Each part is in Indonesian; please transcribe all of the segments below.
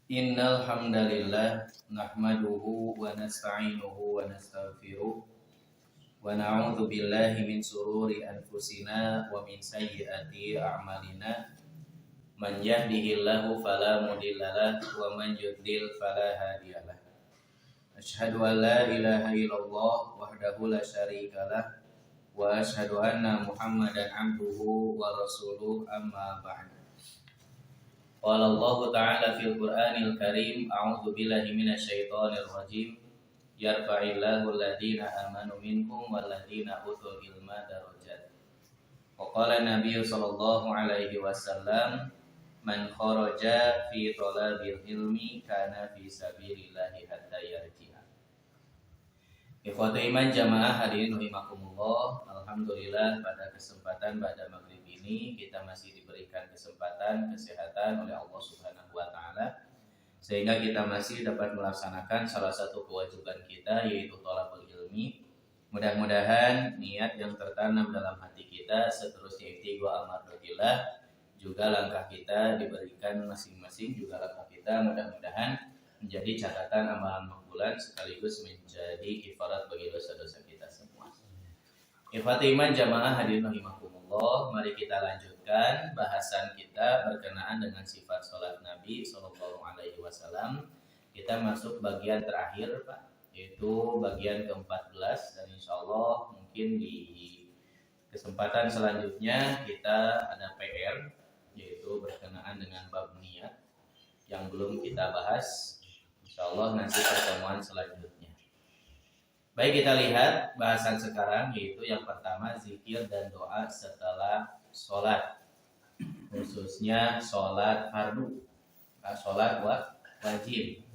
Innal hamdalillah nahmaduhu wa nasta'inuhu wa nastaghfiruh wa na'udzu billahi min sururi anfusina wa min sayyiati a'malina man yahdihillahu fala mudhillalah wa man yudlil fala hadiyalah. Asyhadu an la ilaha illallah wahdahu la syarikalah wa asyhadu anna Muhammadan abduhu wa rasuluh amma ba'd. Qala Allah Ta'ala fil Qur'anil Karim, a'udzu billahi minasyaitonir rajim. Yarfa'illahu alladziina aamanu minkum walladziina utul ilma darajat. Wa qala Nabi sallallahu alaihi wasallam, man kharaja fi thalabil ilmi kana fi sabilillahi hatta yarji'a. Ikhwatu iman jamaah hadirin rahimakumullah. Alhamdulillah pada kesempatan pada maghrib ini kita masih diberikan kesempatan kesehatan oleh Allah Subhanahu wa taala sehingga kita masih dapat melaksanakan salah satu kewajiban kita, yaitu thalabul ilmi. Mudah-mudahan niat yang tertanam dalam hati kita seterusnya ibtigha amradillah, juga langkah kita diberikan masing-masing, juga langkah kita mudah-mudahan menjadi catatan amalan makbulan sekaligus menjadi kifarat bagi dosa-dosa kita semua. Ikhwati iman jamaah hadirin rahimakumullah, mari kita lanjutkan bahasan kita berkenaan dengan sifat salat Nabi sallallahu alaihi wasallam. Kita masuk bagian terakhir, Pak, yaitu bagian ke-14, dan insyaallah mungkin di kesempatan selanjutnya kita ada PR, yaitu berkenaan dengan bab niat yang belum kita bahas. Insyaallah nanti pertemuan selanjutnya. Baik, kita lihat bahasan sekarang, yaitu yang pertama zikir dan doa setelah sholat, khususnya sholat fardu, sholat wajib.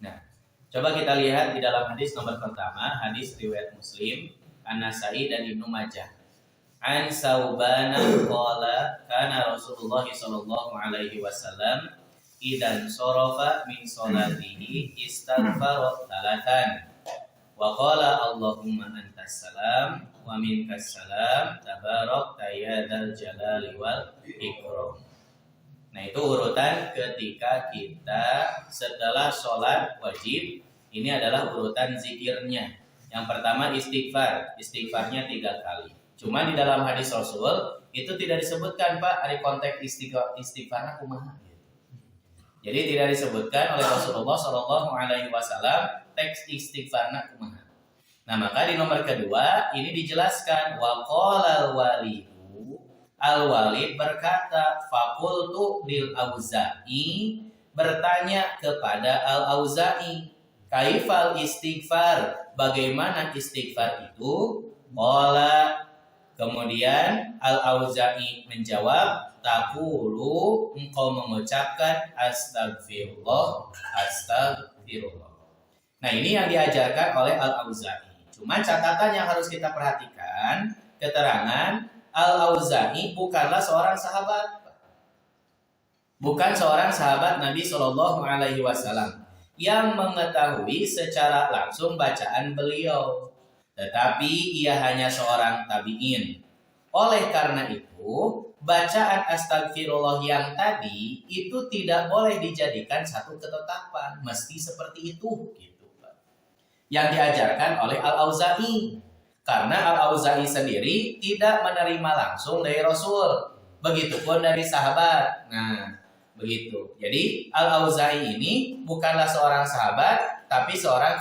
Nah, coba kita lihat di dalam hadis nomor pertama, hadis riwayat Muslim, An-Nasai dan Ibnu Majah. An Saubana qala kana Rasulullah sallallahu alaihi wasallam idan sarafa min sholatihi istaghfara talatan wa qala Allahumma antas salam wa minkas salam tabarakta ya dzal jalali wal ikram. Nah, itu urutan ketika kita setelah sholat wajib. Ini adalah urutan zikirnya. Yang pertama istighfar, istighfarnya 3 kali. Cuma di dalam hadis Rasul itu tidak disebutkan, Pak, ada konteks istighfarnya kumaha. Jadi tidak disebutkan oleh Rasulullah Shallallahu Alaihi Wasallam teks istighfarna kumaha. Nah, maka di nomor kedua ini dijelaskan wa qala al-Walid berkata faqultu lil Auza'i, bertanya kepada al-Auza'i, kaifal istighfar, bagaimana istighfar itu? Qala, kemudian al-Auza'i menjawab, taqulu, engkau mengucapkan astagfirullah, astagfirullah. Nah, ini yang diajarkan oleh al-Auza'i. Cuma catatan yang harus kita perhatikan, keterangan al-Auza'i bukanlah seorang sahabat. Bukan seorang sahabat Nabi Shallallahu Alaihi Wasallam yang mengetahui secara langsung bacaan beliau. Tetapi ia hanya seorang tabi'in. Oleh karena itu, bacaan astagfirullah yang tadi itu tidak boleh dijadikan satu ketetapan, mesti seperti itu gitu, Pak. Yang diajarkan oleh al-Auza'i, karena al-Auza'i sendiri tidak menerima langsung dari Rasul, begitupun dari sahabat. Nah, begitu. Jadi al-Auza'i ini bukanlah seorang sahabat, tapi seorang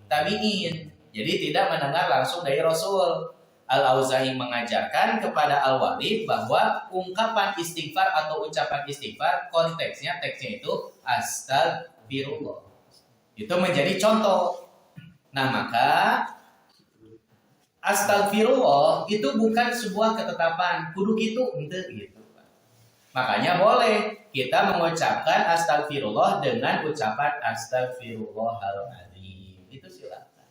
tabi'in. Jadi tidak mendengar langsung dari Rasul. Al-Auza'i mengajarkan kepada Al-Walid bahwa ungkapan istighfar atau ucapan istighfar teksnya itu astagfirullah. Itu menjadi contoh. Nah, maka astagfirullah itu bukan sebuah ketetapan, kudu gitu, gitu. Makanya boleh kita mengucapkan astagfirullah dengan ucapan astagfirullahaladzim. Itu silakan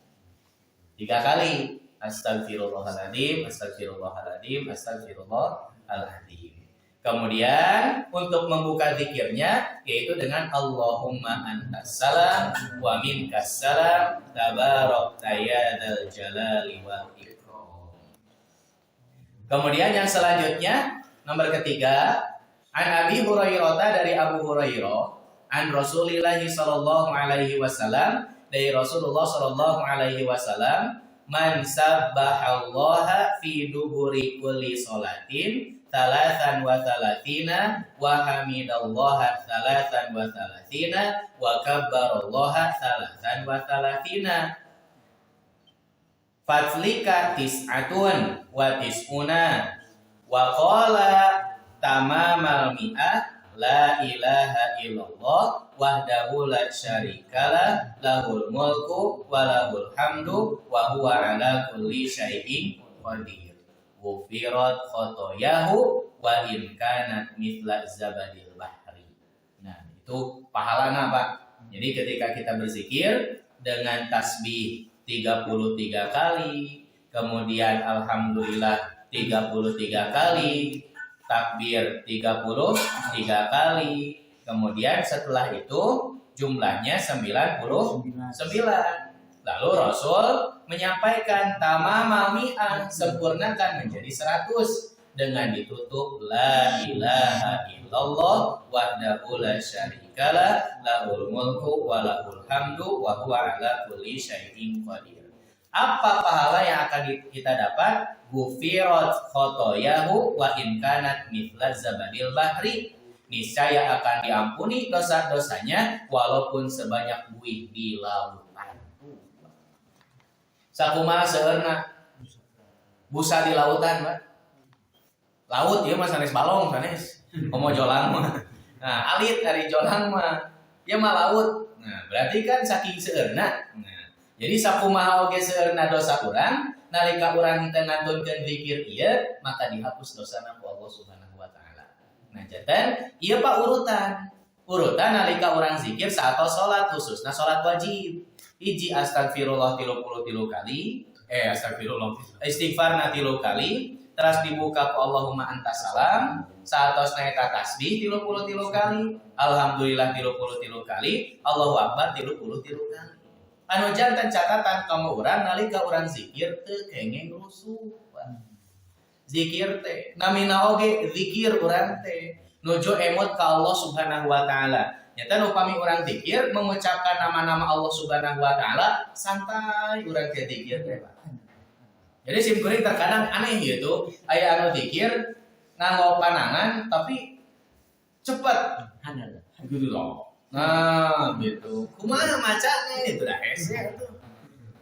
3 kali. Astagfirullahaladzim, astagfirullahaladzim, astagfirullahaladzim. Kemudian untuk membuka zikirnya yaitu dengan Allahumma antas salam wa minkas salam tabarakta ya dzal jalali wal ikram. Kemudian yang selanjutnya nomor ketiga, An Abi Hurairah, dari Abu Hurairah, an Rasulillah sallallahu alaihi wasallam, dari Rasulullah sallallahu alaihi wasallam, man sabbahallaha fi duburi kulli salatin talatan wa talatina wa hamidallaha talatan wa talatina wa kabbarallaha talatan wa talatina fatlika tis'atun wa tis'una wa qala tamamal mi'ah la ilaha illallah wahdahu la syarikalah lahul mulku wa lahul hamdu wa huwa ala kulli syai'in qadir ghufirat khotoyahu wa in kanat mithla zabadil bahri. Nah, itu pahalana Pak. Jadi ketika kita berzikir dengan tasbih 33 kali, kemudian alhamdulillah 33 kali, takbir 33 kali, kemudian setelah itu jumlahnya 99. Lalu Rasul menyampaikan tamamal mi'ah, sempurnakan menjadi 100 dengan ditutup la ilaha illallah wahdahu la syarikalah lahul mulku wa lahul hamdu wa huwa ala kulli syai'in qadir. Apa pahala yang akan kita dapat? Ghufirat khotoyahu wa in kanat mithla zabadil bahri. Niscaya akan diampuni dosa-dosanya walaupun sebanyak buih di lautan. Sakumaha seueurna busa di lautan, Pak. Laut ieu mah sanes balong sanes. Komo jolang mah. Nah, alit dari jolang mah ieu mah laut. Nah, berarti kan saking seueurna. Nah, jadi sakumaha oge seueurna dosa urang, nalika urang teu ngantunkeun zikir ieu, maka dihapus dosana ku Allah Subhanahu wa taala. Nah, janten ieu Pak urutan. Urutan nalika urang zikir saatos salat, khususna salat wajib. Hiji astagfirullah 33 kali, astagfirullah istighfarna 3 kali. Terus dibuka ku Allahumma antas salam, saatos naeta tasbih 33 kali, alhamdulillah 33 kali, Allahu akbar 33 kali. Anu janten catatan kamu urang nalika urang zikir teu kenging rusuh. Zikir teh namina oge zikir urang teh nuju emot ka Allah Subhanahu wa taala. Nyata upami urang zikir mengucapkan nama-nama Allah Subhanahu wa taala, santai urang teh zikir teh. Jadi simkuring terkadang aneh gitu, aya anu zikir nganggo panangan tapi cepet. Gitu loh. Nah, gitu. Kumaha macana itu dah hese itu.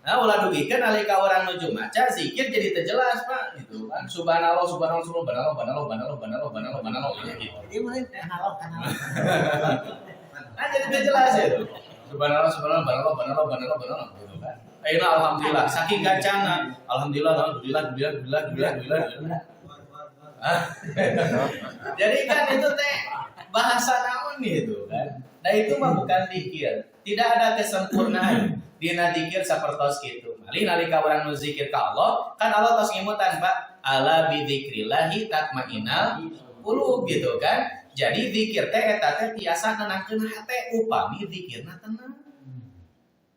Nah, ulah dugikeun nalika urang nuju maca zikir jadi teu jelas, Pak, gitu kan. Subhanallah, subhanallah, subhanallah, subhanallah gitu. Ini mah analog. Nah, jadi teu jelas itu. Subhanallah, subhanallah, subhanallah gitu kan. Ayeuna alhamdulillah saking gancana. Alhamdulillah. Jadi kan itu teh bahasa naon gitu kan. Nah itu mah bukan zikir. Tidak ada kesempurnaan dina zikir sapertos kitu. Malih nalika urang nu zikir ka Allah, kan Allah tos ngimutan Pak, ala bi dzikrillahi tatmainnul qulub gitu kan. Jadi zikir teh eta teh tiasa nenangkeun hate upami zikirna tenang.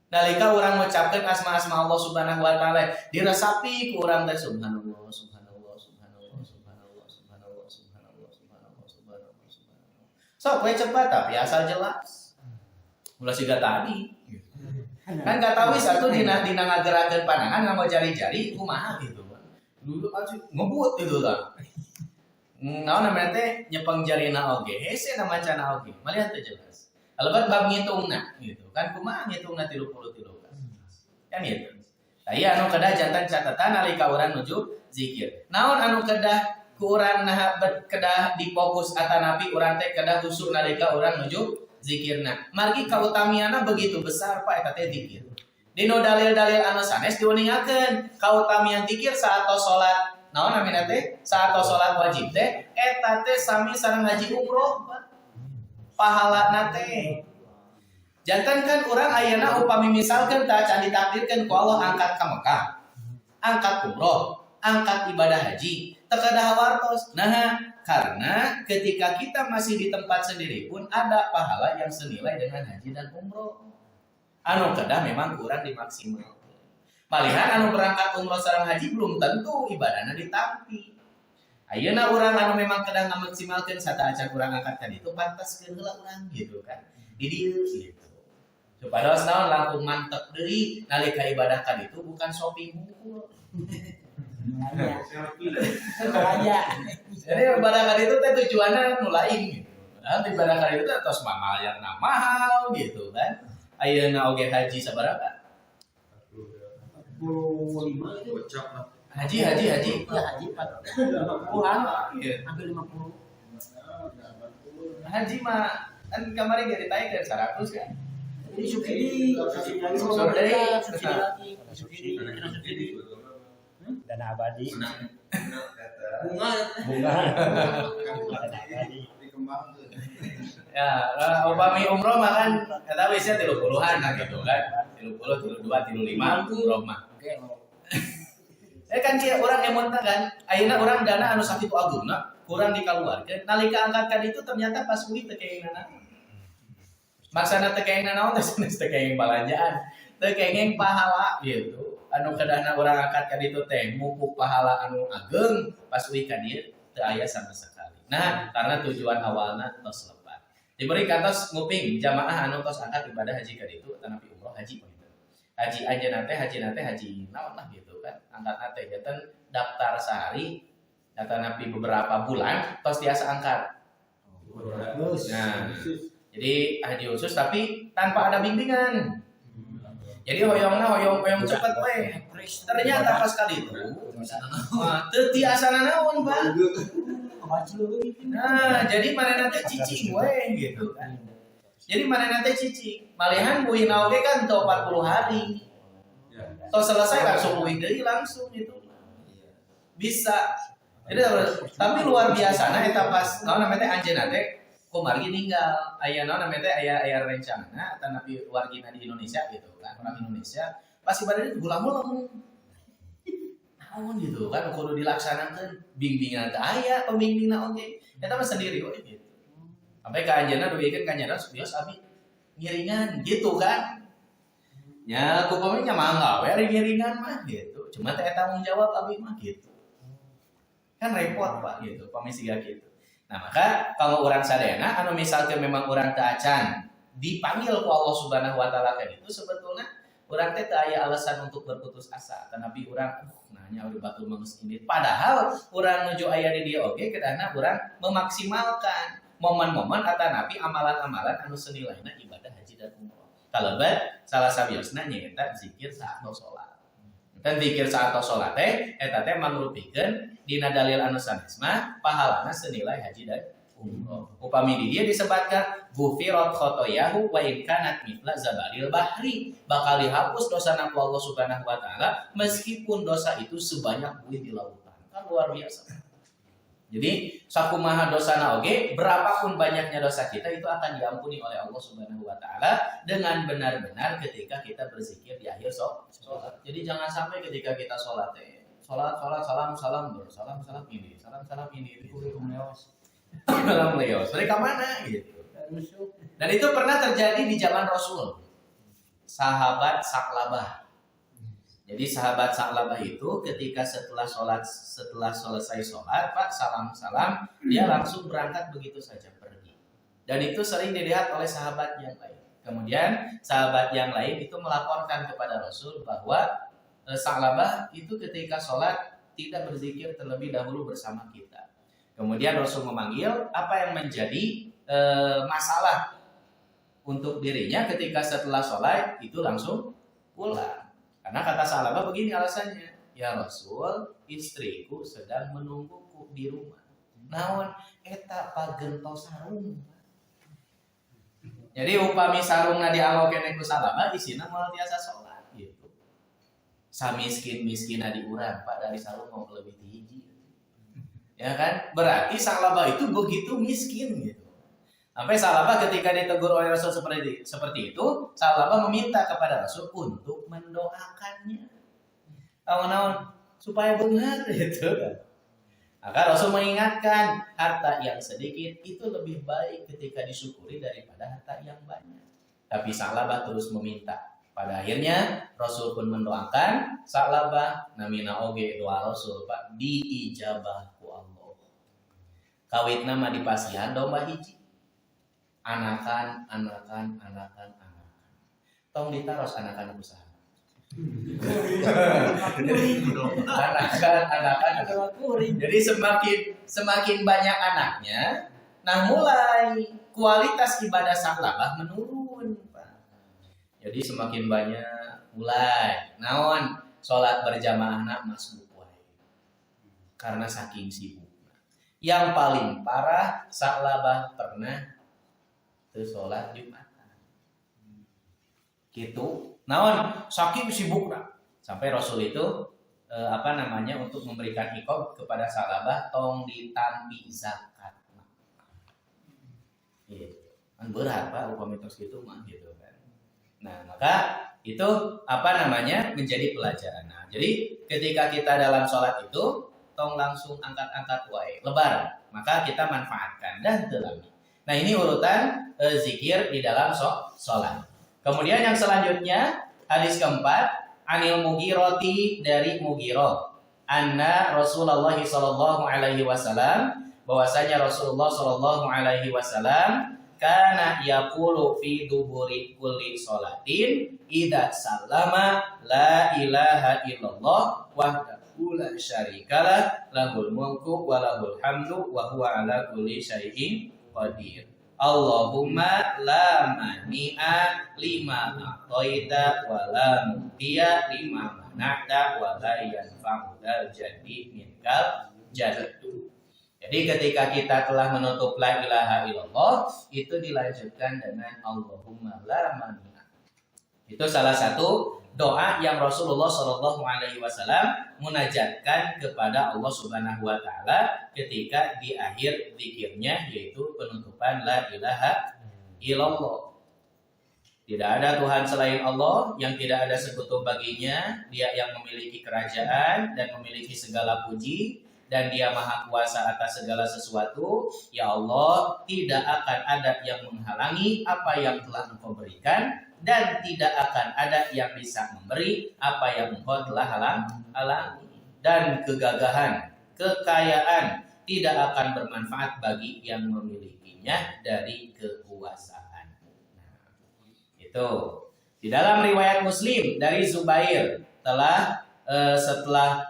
Nalika urang ngucapkeun asma-asma Allah Subhanahu wa taala, diresapi ku urang teh subhanallah, subhanallah, subhanallah, subhanallah, subhanallah, subhanallah, subhanallah, subhanallah, subhanallah. Sok we cepat tapi asal jelas. Ulah siga tadi. Kan kata wis atuh dina ngagerakeun panangan ngamo jari-jari kumaha gitu. Dulu aja ngebut itu tah. Naon namanya teh nyepeng jarina oge, hese na macana oge. Malihat teh jelas. Alebat bab ngitungna gitu kan kumaha ngitungna 33 kan gitu. Tah ieu anu kedah jantan catatan nalika urang nuju zikir. Naon anu kedah ku urang nah kedah difokus atanapi urang teh kedah husuk nalika urang nuju zikirna. Margi kautamiana begitu besar Pak eta teh zikir. Dino dalil-dalil anu sanes diuningakeun kautamian zikir saatos salat. Naon namina teh? Saatos salat wajib teh eta teh sami sareng ngaji umroh Pak. Pahalana teh. Jantan kan urang ayeuna upami misalkeun tah can ditakdirkeun ku Allah angkat ka Mekah. Angkat umroh, angkat ibadah haji, teu kedah wartos. Nah, karena ketika kita masih di tempat sendiri pun ada pahala yang senilai dengan haji dan umroh. Anu kedah memang kurang dimaksimal. Malihan anu berangkat umroh sareng haji belum tentu ibadahna ditampi. Ayeuna urang anu memang kedah ngamaksimalkeun sata acan urang angkat tadi itu pantaskeun heula urang gitu kan. di dieu gitu. Supados naon langkung mantep deui nalika ibadah ka ditu bukan shopping hungkul. Jadi ibadah ka ditu teh tujuanna nu lain gitu. Nah, ibadah ka ditu teh tos mamayarna mahal gitu kan. Ayeuna oge haji sabaraha? 45 itu. Haji. Ya haji 40-an. Hampir 50. Haji mah kan kemarin gak ditanya dari 100 kan. Jadi subsidi lagi. Dana abadi. Bunga. Dana abadi. Ya, upami umroh mah kan eta wis 30-an lah gitu kan. 30, 32, 35 umroh mah. Kan dia orang emonta kan, ayeuna urang dana anu sakitu agungna kurang dikaluarkeun. Nalika angkatkan itu ternyata pas uwi teu kenging naon. Maksana teu kenging naon teh teu kenging balanjaan, teu kenging pahala gitu. Anu kadana urang angkat ka ditu teh mupuk pahala anu ageng pas uwi ka dieu teu aya sama sekali. Nah, karena tujuan awalna tos lepat. Diberi kantos nguping jamaah anu tos angkat ibadah haji ka ditu tanapi umroh haji poin. Haji aja nate haji naon lah gitu kan. Angkat nate jatan daftar sehari daftar napi beberapa bulan tos tiasa angkat. Nah, jadi haji khusus tapi tanpa ada bimbingan. Jadi hoyong cepet we. Ternyata pas kali itu teu tiasa naon, Pak. Nah, jadi mana nanti cicing we gitu kan. Jadi mana nanti cicing. Malihan buina oge kan teu 40 hari. Tos selesai langsung buih deui langsung itu. Bisa. Jadi tapi luar biasa nah eta pas naon namanya teh anjeunna teh kumargi ninggal. Aya naon namanya teh aya rencana tanapi wargina di Indonesia gitu kan. Orang Indonesia pas ibadah itu gulang-gulang. Naon gitu kan kudu dilaksanakeun bimbingan teh aya pembimbingna oge. Eta mah sendiri we gitu. Sampai ka anjeunna dugikeun ka nyara bios abi ngiringan gitu kan. Ya kupamanya mangga we ngiringan mah gitu. Cuma teh tanggung jawab abi mah gitu. Kan repot Pak gitu, pamisiga gitu. Nah, maka kalau orang sadayana anu misalkan memang orang teu acan dipanggil ku Allah Subhanahu wa taala kan itu sebetulnya orang teh teu aya alasan untuk berputus asa. Tanapi orang nanya udah batul mangus ini. Padahal orang nuju aya di dieu oge kedahanan orang memaksimalkan momen-momen atanapi amalan-amalan anu senilainya ibadah haji dan umroh. Kalebet salah sabiosna nyaeta zikir saat salat. Dan zikir saat salat teh eta teh mangrupikeun dina dalil anu sanes mah pahalana senilai haji dan umroh. Upami di dieu disebutkan ghufirat khotoyahu wa in kanat mithla zabalil bahri, bakal dihapus dosana ku Allah Subhanahu wa taala meskipun dosa itu sebanyak buih di lautan. Kan luar biasa. Jadi sakumaha dosana oge, berapapun banyaknya dosa kita itu akan diampuni oleh Allah Subhanahu wa taala dengan benar-benar ketika kita berzikir di akhir salat. Jadi jangan sampai ketika kita salat salam ini salam leos. Mereka mana gitu. Dan itu pernah terjadi di zaman Rasul. Sahabat Saklabah. Jadi sahabat Saklabah itu ketika setelah selesai sholat, Pak salam dia langsung berangkat begitu saja pergi. Dan itu sering dilihat oleh sahabat yang lain. Kemudian sahabat yang lain itu melaporkan kepada Rasul bahwa Saklabah itu ketika sholat tidak berzikir terlebih dahulu bersama kita. Kemudian Rasul memanggil apa yang menjadi masalah untuk dirinya ketika setelah sholat itu langsung pulang. Karena kata Saklabah begini alasannya, ya Rasul, istriku sedang menungguku di rumah. Naon eta pagentos sarung. Jadi upami sarungna dialokeun ku Saklabah isina moal tiasa salat gitu. Samiskin-miskin di urang Pak dari sarung mau lebih tinggi. Ya kan? Berarti Saklabah itu begitu miskin gitu. Sampai Saklabah ketika ditegur oleh Rasul seperti itu, Saklabah meminta kepada Rasul untuk mendoakannya. Naon supaya benar gitu. Maka Rasul mengingatkan harta yang sedikit itu lebih baik ketika disyukuri daripada harta yang banyak. Tapi Saklabah terus meminta. Pada akhirnya Rasul pun mendoakan Saklabah namina oge doa Rasul Pak diijabah ku Allah. Kawitna mah dipasihan domba hiji. anakan. Tong ditaros anakan usaha. Anakan. Jadi semakin banyak anaknya, nah mulai kualitas ibadah saklabah menurun, Pak. Jadi semakin banyak mulai naon sholat berjamaah anak masbuk wae. Karena saking sibuk. Yang paling parah saklabah pernah teu sholat Jumatan. Gitu. Naon saking sibuk lah. Sampai Rasul itu untuk memberikan iqab kepada saklabah tong ditampi zakat. Gitu. Kan berat Pak upami tos gitu mah gitu kan. Nah, maka itu menjadi pelajaran. Nah, jadi ketika kita dalam sholat itu tong langsung angkat wae lebar, maka kita manfaatkan dan telami. Nah, ini urutan zikir di dalam sholat. Kemudian yang selanjutnya hadis keempat, Anil Mughirati dari Mughirah, anna Rasulullah sallallahu alaihi wasallam, bahwasanya Rasulullah sallallahu alaihi wasallam kana yaqulu fi duburi kulli sholatin idza sallama la ilaha illallah wahdahu la syarikalah lahul mulku wa lahul hamdu wa huwa ala kulli syai'in qadir. Allahumma la mani'a lima a'taita wa la mu'tiya lima mana'ta wa la yanfa'u dzal jaddi minkal jaddu. Jadi ketika kita telah menutup la ilaha illallah, itu dilanjutkan dengan Allahumma la mani'a. Itu salah satu doa yang Rasulullah SAW munajatkan kepada Allah Subhanahu wa taala ketika di akhir zikirnya, yaitu penutupan la ilaha illallah. Tidak ada Tuhan selain Allah, yang tidak ada sekutu baginya, Dia yang memiliki kerajaan dan memiliki segala puji, dan Dia maha kuasa atas segala sesuatu. Ya Allah, tidak akan ada yang menghalangi apa yang telah Engkau berikan, dan tidak akan ada yang bisa memberi apa yang Engkau telah halangi. Dan kegagahan, kekayaan tidak akan bermanfaat bagi yang memilikinya dari kekuasaan. Itu di dalam riwayat Muslim dari Zubair setelah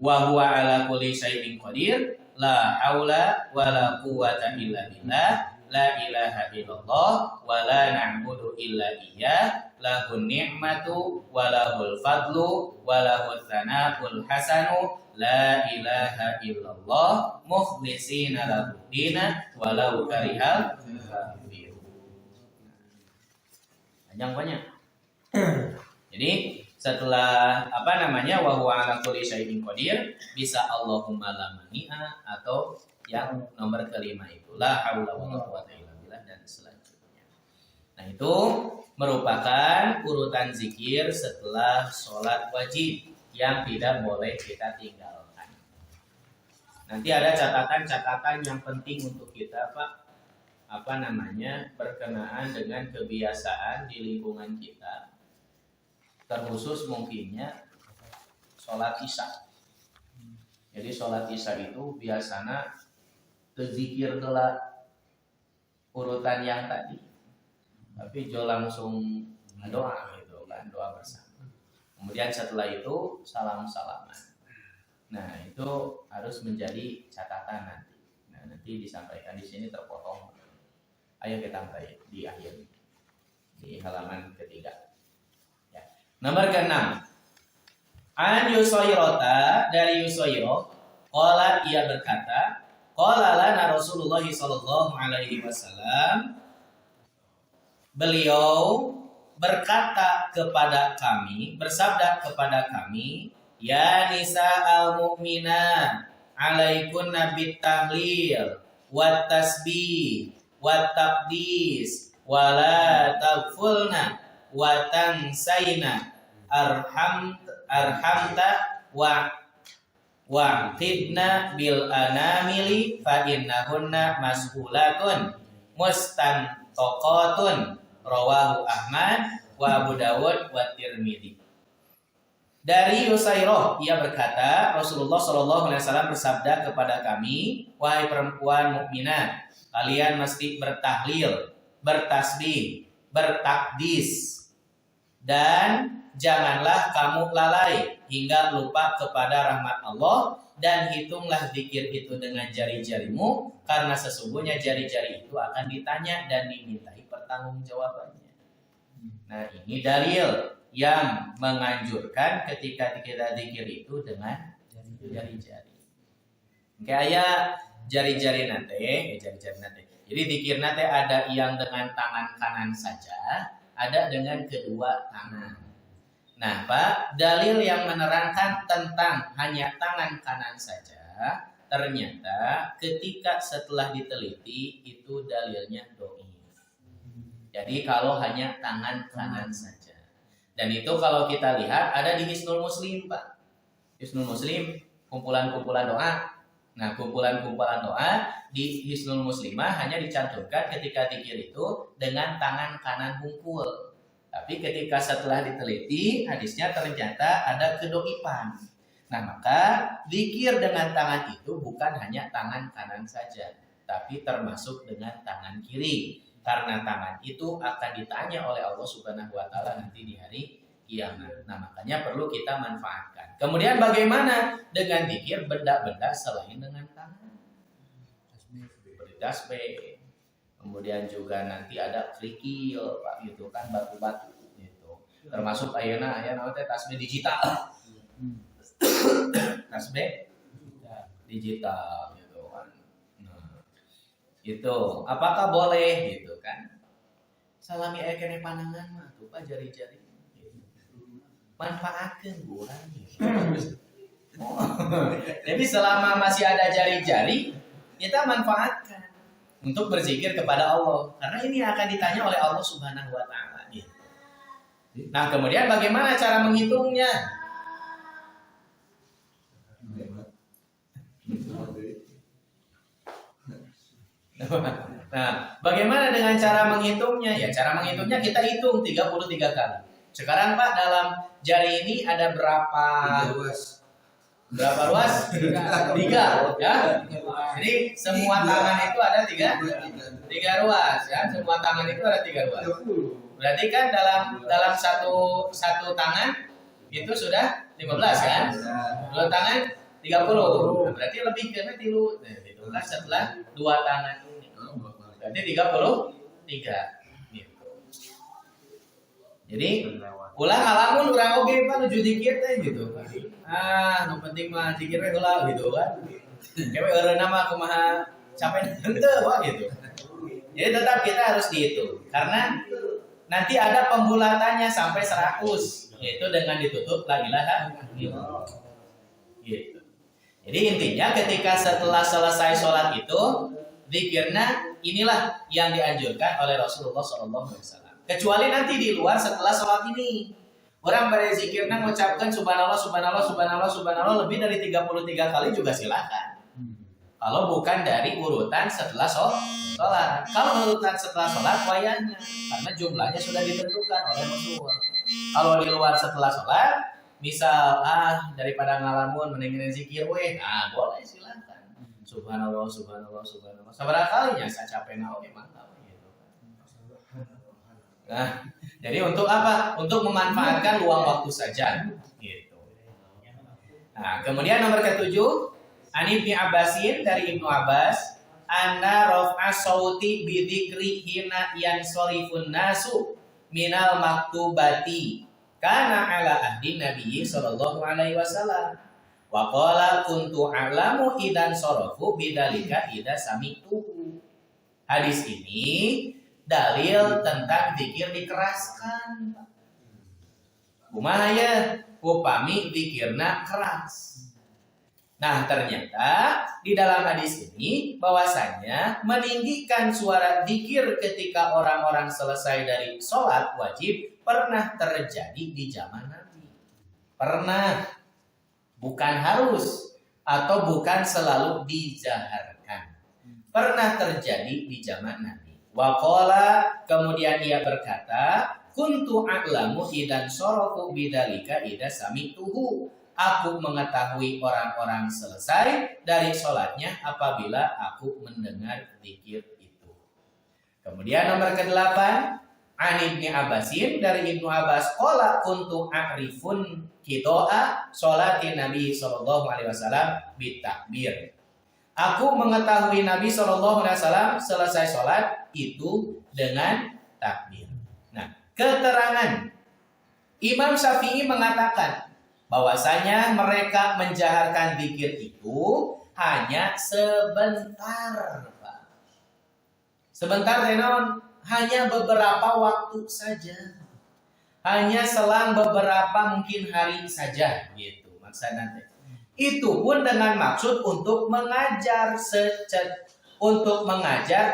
wa huwa ala kulli syai'in qadir la haula wala quwwata illa billah la ilaha illallah wa la na'budu illa iyyah lahun ni'matu wa lahul fadlu wa lahul tsana'ul hasanu la ilaha illallah mukhlishina lahu dina walau karihal kafirun. Panjang banyak. Jadi setelah wa huwa ala kulli syai'in qadir bisa Allahumma la mani'a, atau yang nomor kelima itu la haula wala quwwata illa billah dan selanjutnya. Nah, itu merupakan urutan zikir setelah sholat wajib yang tidak boleh kita tinggalkan. Nanti ada catatan-catatan yang penting untuk kita, Pak. Berkenaan dengan kebiasaan di lingkungan kita. Terkhusus mungkinnya sholat isya. Jadi sholat isya itu biasanya terzikir telah urutan yang tadi, tapi jo langsung doa gitu kan, doa bersama. Kemudian setelah itu salam-salaman. Nah, itu harus menjadi catatan nanti. Nah, nanti disampaikan di sini terpotong. Ayo kita mulai di akhir, di halaman ketiga. Nomor ke-6. An Yusayrata dari Yusayroh, qala ia berkata, qala lana Rasulullah sallallahu alaihi wasallam, beliau berkata kepada kami, bersabda kepada kami, ya nisa al-mu'minat, alaikunna bit tahlil wat tasbih wat taqdis wala taghfulna wa tansayna arhamta wa qidna bil anamili fa innahunna mas'ulatun mustantaqatun rawahu Ahmad wa Abu Dawud wa Tirmidzi. Dari Yusairoh, ia berkata, Rasulullah Shallallahu Alaihi Wasallam bersabda kepada kami, wahai perempuan mukminat, kalian mesti bertahlil, bertasbih, bertakdis, dan janganlah kamu lalai hingga lupa kepada rahmat Allah, dan hitunglah zikir itu dengan jari-jarimu, karena sesungguhnya jari-jari itu akan ditanya dan dimintai pertanggungjawabannya. Nah, ini dalil yang menganjurkan ketika kita zikir itu dengan jari-jari. Kayak jari-jari nate, jari-jari nate. Jadi zikir nate ada yang dengan tangan kanan saja, ada dengan kedua tangan. Nah, Pak, dalil yang menerangkan tentang hanya tangan kanan saja, ternyata ketika setelah diteliti itu dalilnya doi. Jadi kalau hanya tangan kanan saja. Dan itu kalau kita lihat ada di Hisnul Muslim, Pak. Hisnul Muslim, kumpulan-kumpulan doa. Nah, kumpulan-kumpulan doa di Hisnul Muslimah hanya dicantumkan ketika zikir itu dengan tangan kanan bungkul. Tapi ketika setelah diteliti, hadisnya ternyata ada kedoipan. Nah, maka zikir dengan tangan itu bukan hanya tangan kanan saja, tapi termasuk dengan tangan kiri. Karena tangan itu akan ditanya oleh Allah Subhanahu wa Ta'ala nanti di hari kiamat. Nah, makanya perlu kita manfaatkan. Kemudian bagaimana dengan zikir benda-benda selain dengan tangan? Tasbih. Kemudian juga nanti ada krikil, Pak, gitu kan, batu-batu gitu. Termasuk ayeuna teh tasbih digital. Tasbih digital gitu kan. Nah, itu apakah boleh gitu kan? Salami aya keneh panangan mah tuh Pak jari-jari. Manfaatkeun urang. Jadi selama masih ada jari-jari, kita manfaatkan untuk berzikir kepada Allah, karena ini akan ditanya oleh Allah Subhanahu wa Ta'ala. Nah, kemudian bagaimana cara menghitungnya? Nah, bagaimana dengan cara menghitungnya? Ya, cara menghitungnya kita hitung 33 kali. Sekarang Pak, dalam jari ini ada berapa luas? Berapa luas? 3, ya. Jadi semua tangan itu ada 3 ruas, ya. Semua tangan itu ada 3 ruas. Berarti kan dalam satu tangan itu sudah 15 kan? Dua tangan 30. Berarti lebih karena tilu. Nah, itulah setelah 2 tangan ini. Berarti 33. Gitu. Jadi ulah ngalamun urang oge Pak nuju dikit teh gitu. Nu penting mah dikit we heula gitu kan. Kewe eureuna mah kumaha capek henteu Pak gitu. Jadi tetap kita harus dihitung karena nanti ada pembulatannya sampai 100, yaitu dengan ditutup la ilaha illallah. Gitu. Jadi intinya ketika setelah selesai sholat itu zikirna inilah yang dianjurkan oleh Rasulullah SAW. Kecuali nanti di luar setelah sholat ini. Orang berzikirna mengucapkan subhanallah, subhanallah, subhanallah, subhanallah lebih dari 33 kali juga silakan. Kalau bukan dari urutan setelah sholat. Kalau urutan setelah sholat wayahnya. Karena jumlahnya sudah ditentukan oleh Rasulullah. Kalau di luar setelah sholat, misal daripada ngalamun mendingin zikir weh, boleh silakan. Subhanallah, subhanallah, subhanallah. Seberapa kalinya saya capek oke mantap gitu. Nah, jadi untuk apa? Untuk memanfaatkan luang waktu saja gitu. Nah, kemudian nomor ke-7, Ani Ibnu Abbasin dari Ibnu Abbas, anna raf'a sauti bi dzikri hina yansorifun nasu minal maktubati kana ala ahdi Nabi sallallahu alaihi wasallam. Wa qala kuntu a'lamu idan sarafu bidzalika idza sami'tuhu. Hadis ini dalil tentang zikir dikeraskan. Kumaha ya? Upami zikirna keras. Nah, ternyata di dalam hadis ini bahwasanya meninggikan suara zikir ketika orang-orang selesai dari sholat wajib pernah terjadi di zaman Nabi. Pernah. Bukan harus atau bukan selalu dijaharkan. Pernah terjadi di zaman Nabi. Waqala, kemudian ia berkata, kuntu a'lamu idan soroku bidalika ida sami'tuhu. Aku mengetahui orang-orang selesai dari sholatnya apabila aku mendengar zikir itu. Kemudian nomor ke-8, An Ibni Abbasin, dari Ibnu Abbas, qala kuntu a'rifun qira'a sholatin Nabi sallallahu alaihi wasallam bitakbir. Aku mengetahui Nabi sallallahu alaihi wasallam selesai sholat itu dengan takbir. Nah, keterangan Imam Syafi'i mengatakan bahwasanya mereka menjaharkan zikir itu hanya sebentar, Pak. Sebentar, Renon, hanya beberapa waktu saja. Hanya selang beberapa mungkin hari saja gitu maksudnya. Itu pun dengan maksud untuk mengajar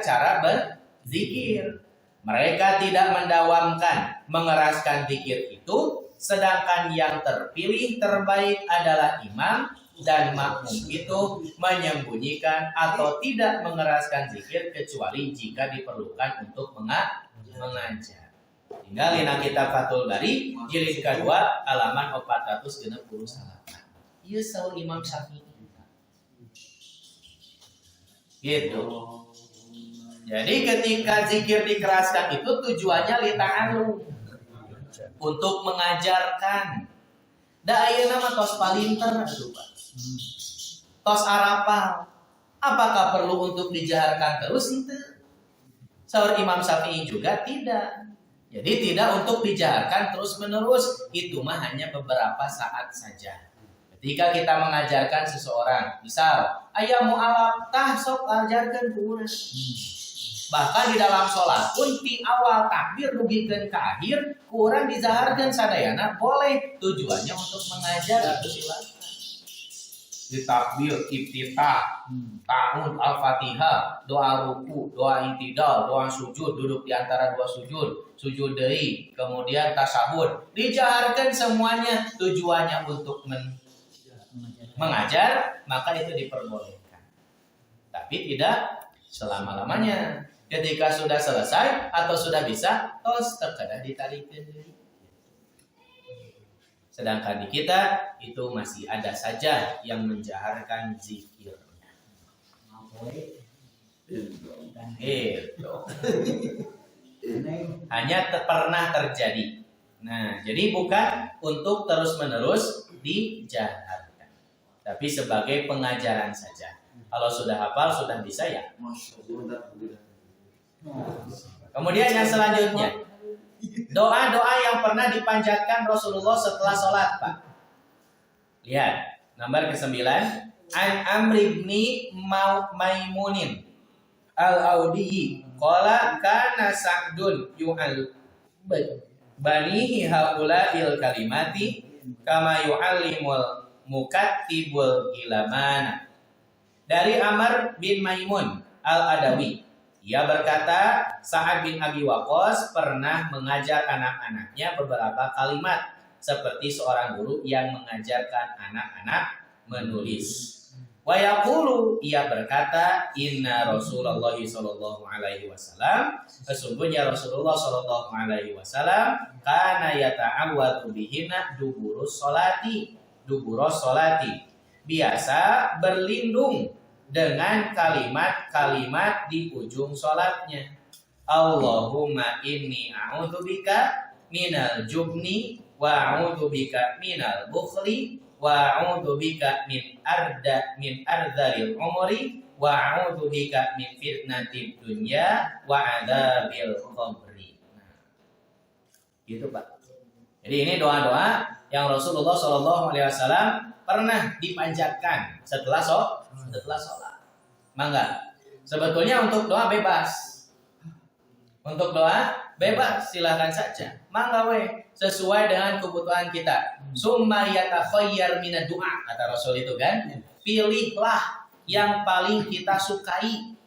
cara berzikir. Mereka tidak mendawamkan, mengeraskan zikir itu. Sedangkan yang terpilih terbaik adalah imam dan makmum itu menyembunyikan atau tidak mengeraskan zikir kecuali jika diperlukan untuk mengajar. Tinggal lina kitab Fathul Bari jilid kedua halaman 469. Iya saur Imam Syafi'i. Gitu. Jadi ketika zikir dikeraskan itu tujuannya lita'alum, untuk mengajarkan. Da ayeuna mah tos palinter atuh Pak. Tos arapal. Apakah perlu untuk dijaharkan terus? Henteu. Saur Imam Syafi'i juga tidak. Jadi tidak untuk dijaharkan terus-menerus. Itu mah hanya beberapa saat saja. Ketika kita mengajarkan seseorang, misal aya mu'alaf tah sok ajarkeun ku urang. Bahkan di dalam sholat pun di awal takbir dugikeun ka akhir kurang dizaharkeun sadayana boleh, tujuannya untuk mengajar itu silakan. Di takbir iftitah, ta'awud al-fatihah, doa ruku, doa intidal, doa sujud, duduk di antara dua sujud, sujud deui, kemudian tasyahud, dijaharkeun semuanya, tujuannya untuk mengajar, maka itu diperbolehkan. Tapi tidak selama-lamanya. Ketika sudah selesai atau sudah bisa, tos terkadang ditarikeun deui. Sedangkan di kita itu masih ada saja yang menjaharkan zikirnya. Gitu. Hanya pernah terjadi. Nah, jadi bukan untuk terus-menerus dijaharkan, tapi sebagai pengajaran saja. Kalau sudah hafal, sudah bisa ya. Kemudian yang selanjutnya, doa-doa yang pernah dipanjatkan Rasulullah setelah sholat, Pak. Lihat, nomor ke-9. An Amr ibn Maimunin al-Audi qala kana Sa'dun yu'al banihi haula'il kalimati kama yu'allimul mukattibul ilamana. Dari Amr bin Maimun al-Adawi, ia berkata, Sa'ad bin Abi Waqqas pernah mengajar anak-anaknya beberapa kalimat seperti seorang guru yang mengajarkan anak-anak menulis. Wa yaqulu, ia berkata, inna Rasulullah sallallahu alaihi wasallam, sesungguhnya Rasulullah sallallahu alaihi wasallam kana yata'awwadu bihinna duburus sholati, biasa berlindung dengan kalimat-kalimat di ujung sholatnya. Allahumma inni a'udzubika minal jubni wa a'udzubika minal bukhli wa a'udzubika min ardharil umri wa a'udzubika min fitnatid dunya wa adzabil qabri. Gitu Pak. Jadi ini doa-doa yang Rasulullah SAW pernah dipanjatkan setelah sholat. Mangga. Sebetulnya untuk doa bebas. Untuk doa bebas, silakan saja. Mangga we, sesuai dengan kebutuhan kita. Summa yatakhayyar minad du'a, kata Rasul itu kan. Pilihlah yang paling kita sukai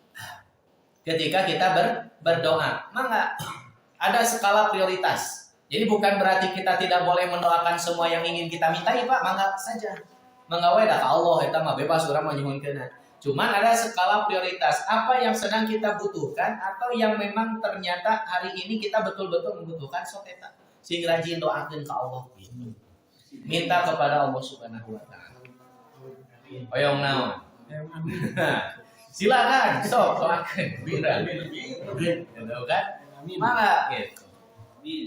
ketika kita berdoa. Mangga. Ada skala prioritas. Jadi bukan berarti kita tidak boleh mendoakan semua yang ingin kita mintai, Pak. Mangga saja. Mengawai dah Allah eta mah bebas urang mah nyuhunkeun. Cuman ada skala prioritas. Apa yang sedang kita butuhkan atau yang memang ternyata hari ini kita betul-betul membutuhkan soketa. Sing rajin doakeun ke Allah gitu. Minta kepada Allah Subhanahu wa taala. Oyong naon? Silakan, sok doakeun. Gitu kan? Mangga gitu.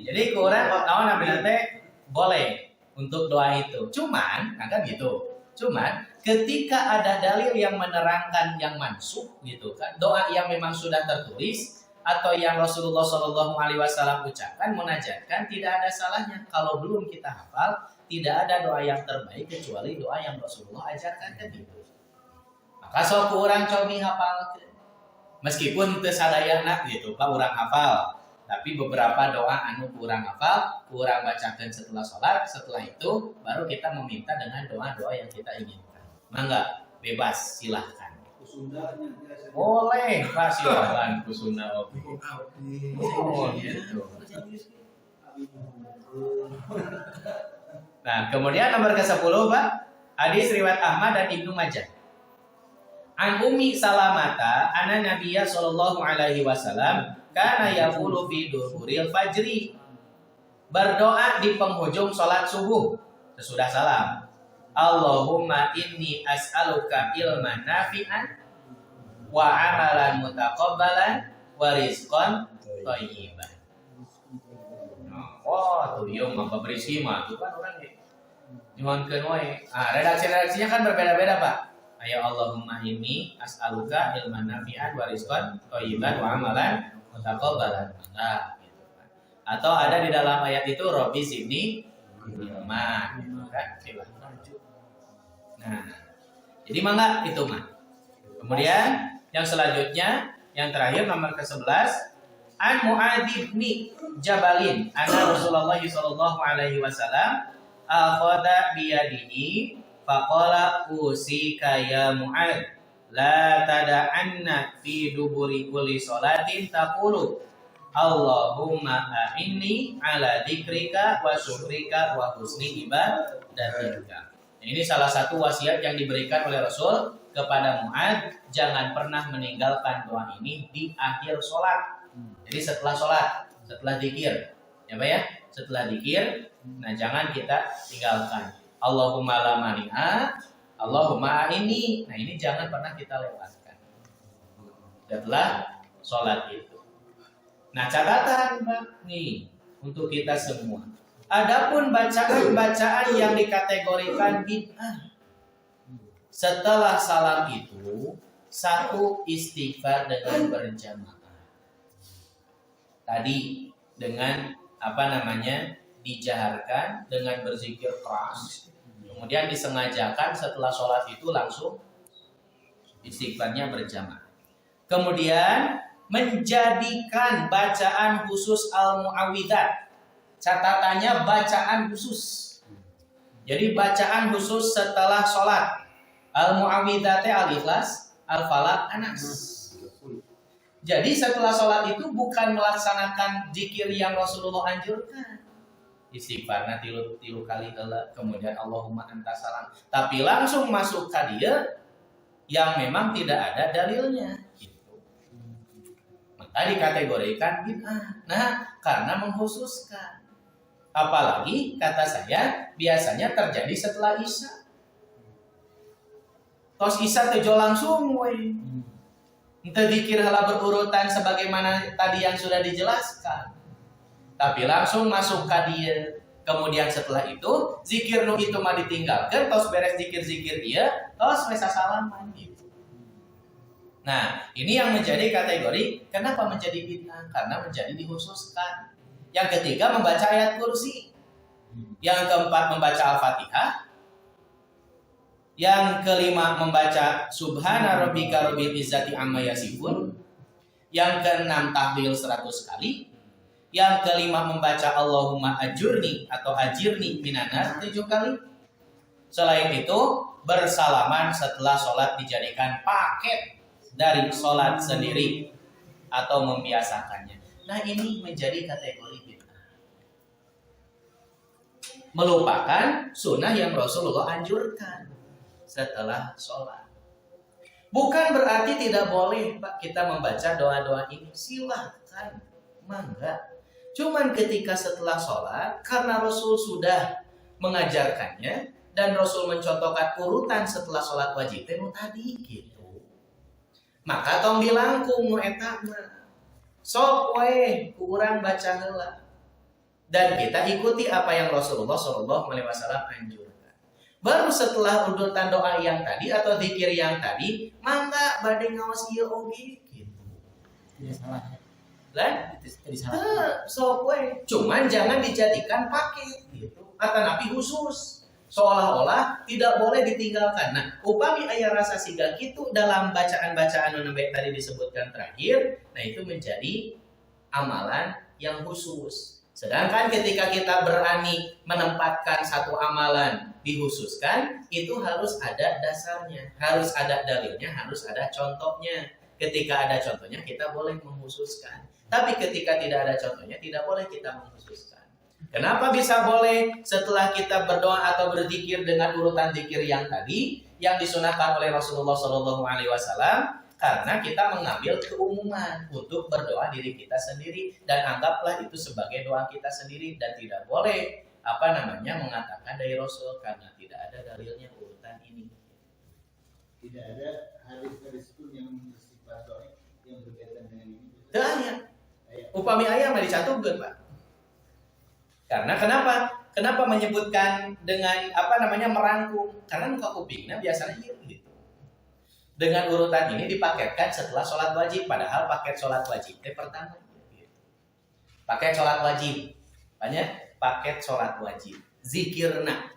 Jadi kurang naon namina teh boleh untuk doa itu. Cuman, kan gitu. Cuman ketika ada dalil yang menerangkan yang mansukh gitu kan, doa yang memang sudah tertulis atau yang Rasulullah Shallallahu Alaihi Wasallam ucapkan, munajatkan, tidak ada salahnya. Kalau belum kita hafal, tidak ada doa yang terbaik kecuali doa yang Rasulullah ajarkan kan gitu. Maka sok urang cobi hafal, meskipun teu sadayana gitu, Pak urang hafal. Tapi beberapa doa anu kurang hafal, kurang bacakan setelah sholat, setelah itu baru kita meminta dengan doa-doa yang kita inginkan. Mangga, bebas, silahkan. Boleh, Pak, silahkan kusunda oke. Oh, gitu. Nah, kemudian nomor ke-10, Pak, hadis riwayat Ahmad dan Ibnu Majah. An Ummi Salamata, anna Nabiyya sallallahu alaihi wasallam kana yaqulu fi duhuril fajri, berdoa di penghujung salat subuh sesudah salam, Allahumma inni as'aluka ilman nafi'an wa amalan mutaqabbalan wa rizqan thayyiban. Oh, tuh ieu mah berisi mah tuh kan urang ge. Nyuhunkeun we. Redaksi-redaksinya kan berbeda-beda, Pak. Ya Allahumma inni as'aluka ilman nafi'an wa rizqan thayyiban wa amalan mutaqabbalan. Nah, gitu kan. Atau ada di dalam ayat itu Rabbi zidni ilman, gitu kan. Nah, jadi mangga itu mah. Kemudian yang selanjutnya, yang terakhir nomor ke-11, An Mu'adz bin Jabalin, anna Rasulullah sallallahu alaihi wasallam akhadha bi yadihi faqala usika ya Mu'adz la tada'anna fi duburi kulli salatin taqulu Allahumma a'inni ala dzikrika wa syukrika wa husni ibadatika. Ini salah satu wasiat yang diberikan oleh Rasul kepada Mu'adz, jangan pernah meninggalkan doa ini di akhir sholat. Jadi setelah sholat, setelah zikir, ya Pak ya, setelah zikir, nah jangan kita tinggalkan. Allahumma la mani'a, Allahumma ini, nah ini jangan pernah kita lewatkan setelah sholat itu. Nah catatan Pak nih untuk kita semua. Adapun bacaan-bacaan yang dikategorikan bid'ah setelah salam itu, satu istighfar dengan berjamaah. Tadi dengan dijaharkan dengan berzikir keras, kemudian disengajakan setelah sholat itu langsung istighfarnya berjamaah. Kemudian menjadikan bacaan khusus al-mu'awwidzat. Catatannya bacaan khusus. Jadi bacaan khusus setelah sholat. Al-mu'awwidzat al-ikhlas, al-falaq, an-nas. Jadi setelah sholat itu bukan melaksanakan zikir yang Rasulullah anjurkan. Istighfarna tilu kali heula, kemudian Allahumma anta salam. Tapi langsung masuk ke dia yang memang tidak ada dalilnya. Gitu. Maka dikategorikan bid'ah. Nah, karena mengkhususkan. Apalagi kata saya biasanya terjadi setelah Isya. Tos Isya tejo langsung we. Ente dikir heula berurutan sebagaimana tadi yang sudah dijelaskan. Tapi langsung masuk ka dieu. Kemudian setelah itu zikir nu itu mah ditinggalkeun, tos beres zikir-zikir ieu, tos we sasalaman gitu. Nah, ini yang menjadi kategori kenapa menjadi bid'ah? Karena menjadi dikhususkan. Yang ketiga membaca ayat kursi. Yang keempat membaca Al-Fatihah. Yang kelima membaca Subhana rabbika rabbil izzati amma yasifun. Yang keenam tahlil 100 kali. Yang kelima membaca Allahumma ajurni atau ajirni minanar 7 kali. Selain itu bersalaman setelah sholat dijadikan paket dari sholat sendiri atau membiasakannya. Nah ini menjadi kategori bid'ah. Melupakan sunnah yang Rasulullah anjurkan setelah sholat. Bukan berarti tidak boleh Pak kita membaca doa-doa ini. Silahkan, mangga. Cuman ketika setelah sholat, karena Rasul sudah mengajarkannya dan Rasul mencontohkan urutan setelah sholat wajib tadi gitu. Maka tong dilangkung nu eta mah. Sok we kurang baca heula. Dan kita ikuti apa yang Rasulullah SAW anjurkan. Baru setelah urutan doa yang tadi atau zikir yang tadi, mangga bade ngaos ieu oge gitu. Tidak salah. Lah, Tidak salah. sok we. Cuman jangan dijadikan paket gitu. Atau nabi khusus. Seolah-olah tidak boleh ditinggalkan. Nah, upami aya rasa siga kitu dalam bacaan-bacaan anu tadi disebutkan terakhir, nah itu menjadi amalan yang khusus. Sedangkan ketika kita berani menempatkan satu amalan dikhususkan, itu harus ada dasarnya, harus ada dalilnya, harus ada contohnya. Ketika ada contohnya, kita boleh mengkhususkan. Tapi ketika tidak ada contohnya, tidak boleh kita mengkhususkan. Kenapa bisa boleh setelah kita berdoa atau berzikir dengan urutan zikir yang tadi, yang disunahkan oleh Rasulullah SAW? Karena kita mengambil keumuman untuk berdoa diri kita sendiri dan anggaplah itu sebagai doa kita sendiri dan tidak boleh mengatakan dari Rasul karena tidak ada dalilnya urutan ini. Tidak ada hadis-hadis pun yang bersifat doa yang berkaitan dengan ini. Tanya, upami ayam dicantumkan Pak. Karena kenapa menyebutkan dengan merangkum? Karena muka kupingnya biasanya gitu. Dengan urutan ini dipaketkan setelah sholat wajib, padahal paket sholat wajib pertama. Paket sholat wajib, banyak paket sholat wajib, zikirna.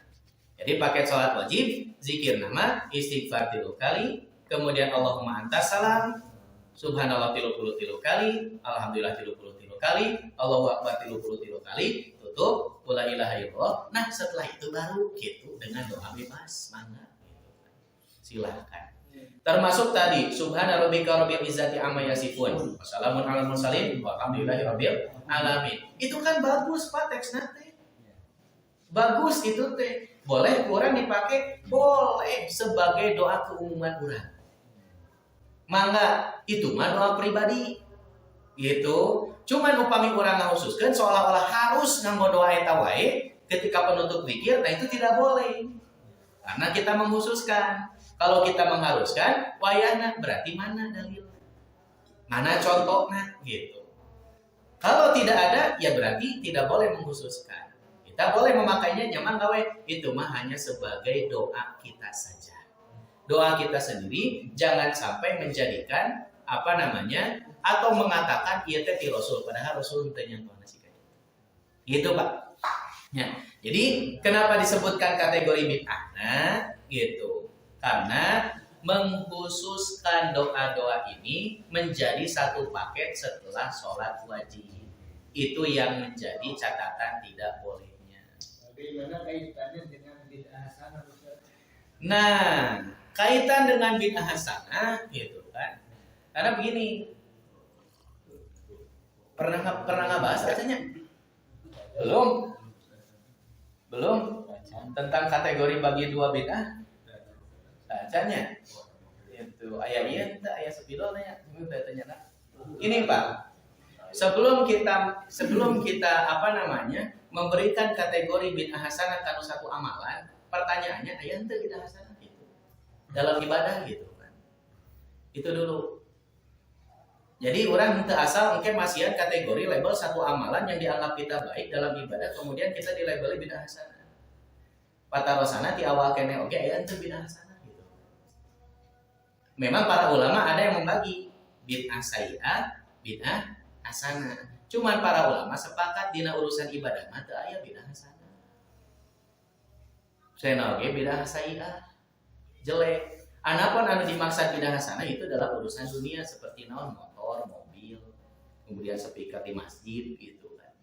Jadi paket sholat wajib, zikir nama, istighfar 3 kali, kemudian Allahumma antas salam, subhanallah 33 kali, alhamdulillah 33 kali, Allahu akbar 33 kali, tutup, la ilaha illallah. Nah setelah itu baru gitu dengan doa bebas, mana gitu. Silakan. Termasuk tadi subhana rabbika rabbil izzati amma yasifun, wassalamun alal mursalin, walhamdulillahi rabbil alamin. Itu kan bagus Pak teksnya teh. Bagus itu teh. Boleh kurang dipakai? Boleh sebagai doa keumuman urang. Mangga itu mah doa pribadi. Gitu. Cuman upami urang ngakhususkeun seolah-olah harus nganggo doa eta wae ketika penutup zikir, nah itu tidak boleh. Karena kita mengkhususkan. Kalau kita mengharuskan, wayana berarti mana dalil? Mana contohnya gitu. Kalau tidak ada, ya berarti tidak boleh mengkhususkan. Kita boleh memakainya nyaman gawe, itu mah hanya sebagai doa kita saja. Doa kita sendiri jangan sampai menjadikan atau mengatakan ieu teh ti Rasul padahal Rasul teu nyantuan sih kayak. Gitu, Pak. Ya. Jadi, kenapa disebutkan kategori bid'ah? Nah, gitu. Karena mengkhususkan doa-doa ini menjadi satu paket setelah sholat wajib. Itu yang menjadi catatan tidak bolehnya. Bagaimana kaitannya dengan bid'ah hasanah? Nah, kaitan dengan bid'ah hasanah gitu kan. Karena begini. Pernah ngebahas katanya? Belum tentang kategori bagi dua bid'ah. Bacanya itu ayat ayat sepilolnya ini Pak, sebelum kita memberikan kategori bid'ah hasanah kanu satu amalan, pertanyaannya aya henteu bid'ah hasanah gitu dalam ibadah gitu kan. Itu dulu. Jadi orang henteu asal mungkin masihan kategori label satu amalan yang dianggap kita baik dalam ibadah kemudian kita dilabeli bid'ah hasanah. Patarosana ti awal kene oge aya henteu bid'ah hasanah. Memang para ulama ada yang membagi bid'ah sayyi'ah, bid'ah hasanah. Cuman para ulama sepakat dina urusan ibadah mah teu aya bid'ah hasanah. Cenah oge bid'ah sayyi'ah jelek. Anapun anu dimaksud bid'ah hasanah itu dalam urusan dunia seperti naon motor, mobil, kemudian speaker di masjid gitu kan.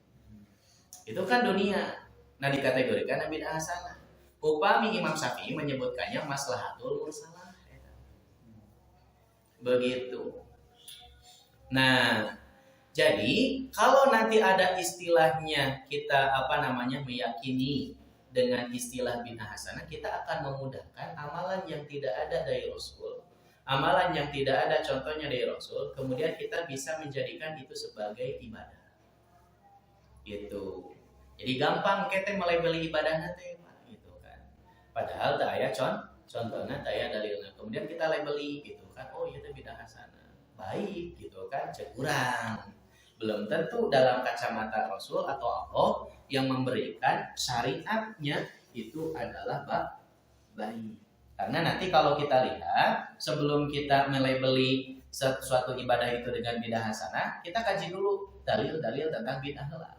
Itu kan dunia. Nah dikategorikan bid'ah hasanah. Upami Imam Syafi'i menyebutkannya maslahatul mursalah. Begitu. Nah, jadi kalau nanti ada istilahnya kita meyakini dengan istilah bid'ah hasanah, kita akan memudahkan amalan yang tidak ada dari Rasul amalan yang tidak ada contohnya dari Rasul, kemudian kita bisa menjadikan itu sebagai ibadah. Gitu. Jadi gampang kita melabeli ibadah nanti, gitu kan. Padahal tak ada contohnya, tak ada dalilnya. Kemudian kita labeli gitu kan, oh itu bidah hasanah. Baik gitu kan, kurang. Belum tentu dalam kacamata Rasul atau Allah yang memberikan syariatnya itu adalah baik. Karena nanti kalau kita lihat sebelum kita melabeli suatu ibadah itu dengan bidah hasanah, kita kaji dulu dalil-dalil tentang bidah halal.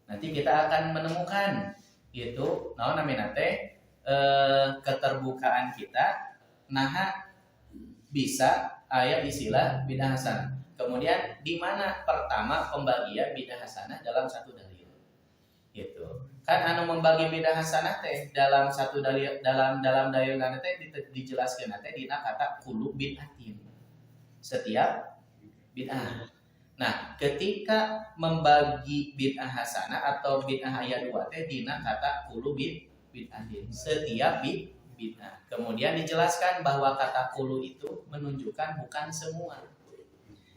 Nanti kita akan menemukan itu namanya keterbukaan kita nah bisa ayat istilah bidah hasanah. Kemudian di mana pertama pembagian bidah hasanah dalam satu dalil. Gitu. Kan membagi bidah hasanah teh dalam satu dalil dalam dalil teh dijelaskan teh dina kata kullu bid'atin. Setiap bid'ah. Nah, ketika membagi bid'ah hasanah atau bid'ah ayat 2 teh dina kata kullu bid'atin. Setiap bid'ah. Kemudian dijelaskan bahwa kata kullu itu menunjukkan bukan semua.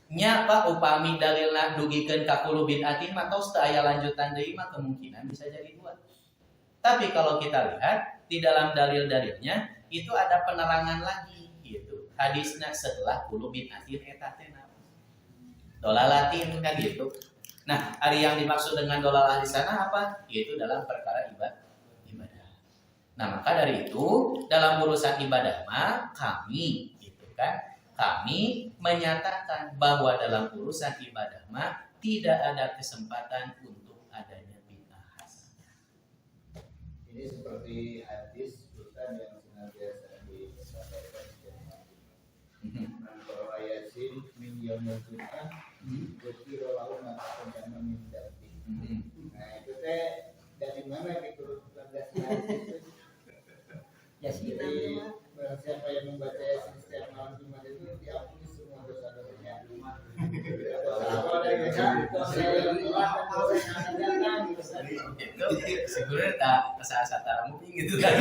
Nya Pak upami dalilna dugikeun ka kullu bid'atin mah tos teu aya lanjutan deui mah kemungkinan bisa jadi 2. Tapi kalau kita lihat di dalam dalil-dalilnya itu ada penerangan lagi gitu. Hadisnya setelah kullu bid'atin eta teh dolalatin kan gitu. Nah, hari yang dimaksud dengan dolalah di sana apa? Yaitu dalam perkara ibadah. Nah, maka dari itu dalam urusan ibadah mah kami gitu kan, kami menyatakan bahwa dalam urusan ibadah mah tidak ada kesempatan untuk adanya bid'ah hasanah. Ini seperti hadis Sultan yang senantiasa disampaikan setiap hari. Kalau ayasin min yaumil jum'ah Bukiro lau maka minta. Nah itu teh dari mana diturunkan hadis? Ya sih. Jadi siapa yang membaca Yasin setiap malam Jumat itu diampuni semua dosa-dosanya. Kalau dari Itu sebenarnya tak kesasar mungkin gitu kan.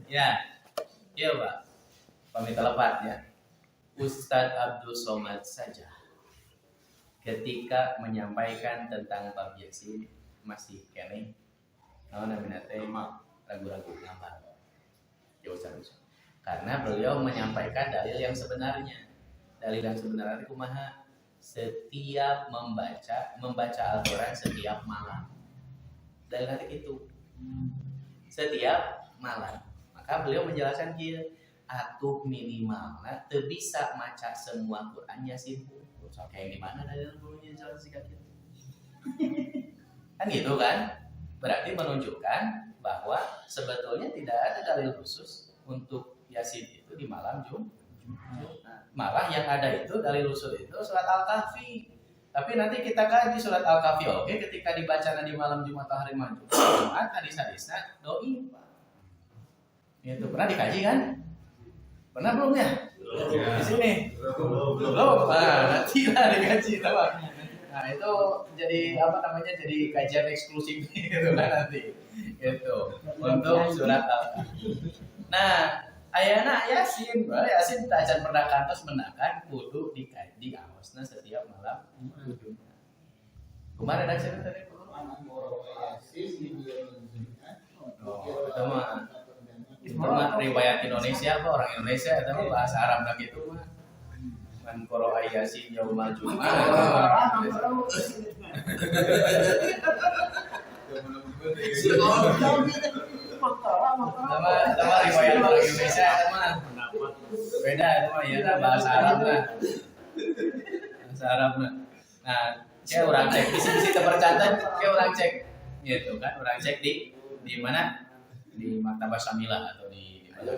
Ya, iya Pak. Pamit lepat ya. Ustadz Abdul Somad saja ketika menyampaikan tentang bab Yasin masih kene namanya ragu-ragu gambar jauh karena beliau menyampaikan dalil yang sebenarnya. Dalil yang sebenarnya kumaha? Setiap membaca Al-Quran setiap malam. Dalil itu setiap malam. Maka beliau menjelaskan dia atuh minimalnya teu bisa maca semua Quran Yasin. So, kayak gimana dalil dulunya jelas sikap gitu. Kan gitu kan? Berarti menunjukkan bahwa sebetulnya tidak ada dalil khusus untuk Yasin itu di malam Jumat. Malah yang ada itu dalil khusus itu surat Al-Kahfi. Tapi nanti kita kaji surat Al-Kahfi oke ketika dibaca di malam Jumat atau hari Jumat hadis-hadisnya doi. Itu pernah dikaji kan? Pernah belum ya? Di sini. Belum. Nah, nanti lah dikaji teman. Nah, itu jadi apa namanya? Jadi kajian eksklusif gitu kan nanti. Itu untuk surat Al-Kahfi. Nah, ayana Yasin tak acan pernah kantos menakan kudu dikaji awasna setiap malam. Kemarin ada cerita tadi kudu Yasin di Indonesia. Itu mah riwayat Indonesia kok orang Indonesia itu bahasa Arab lah gitu mah. Man qara'a Yasin yaumal Jumat. Sama riwayat orang Indonesia itu mah beda itu mah ya bahasa Arab lah. Bahasa Arab lah. Nah, kayak orang cek bisi-bisi terpercantan, kayak orang cek gitu kan, orang cek di mana? Di Maktabah Syamilah atau di mana?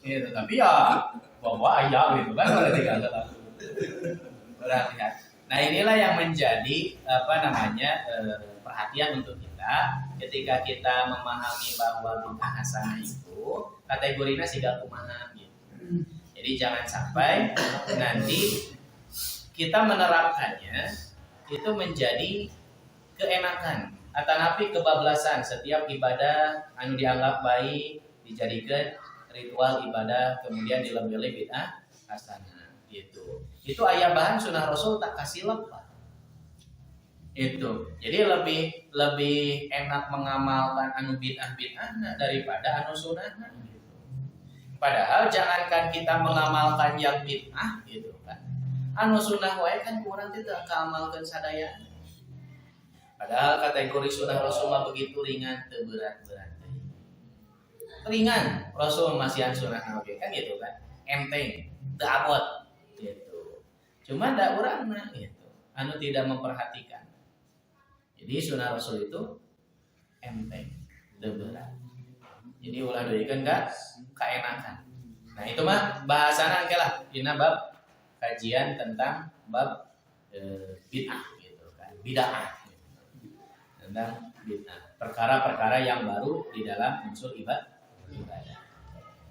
Gitu, tapi ya bahwa ayah gitu kan kalau tinggal lihat. Nah inilah yang menjadi perhatian untuk kita ketika kita memahami bahwa bid'ah hasanah itu kategorinya siga kumaha gitu. Jadi jangan sampai nanti kita menerapkannya itu menjadi keenakan atau napi kebablasan. Setiap ibadah anu dianggap baik dijadikan ritual ibadah kemudian dilebih-lebih bid'ah hasanah gitu. Itu aya bahan sunnah Rasul tak kasih lepas. Itu. Jadi lebih enak mengamalkan anu bid'ah daripada anu sunnah gitu. Padahal jangankan kita mengamalkan yang bid'ah gitu kan. Anu sunnah wae kan kurang tidak kamalkeun sadaya. Padahal kategori sunnah Rasulullah begitu ringan, teu berat-berat. Ringan, Rasul masih sunnah nabi kan gitu kan. Enteng, teu abot gitu. Cuma da urangna gitu. Anu tidak memperhatikan. Jadi sunnah Rasul itu enteng, teu berat. Jadi ulah deuykeun ka kaenakan. Nah, itu mah bahasana engke lah dina bab kajian tentang bab bid'ah gitu kan. Bid'ah. Tentang bid'ah. Perkara-perkara yang baru di dalam unsur ibadah.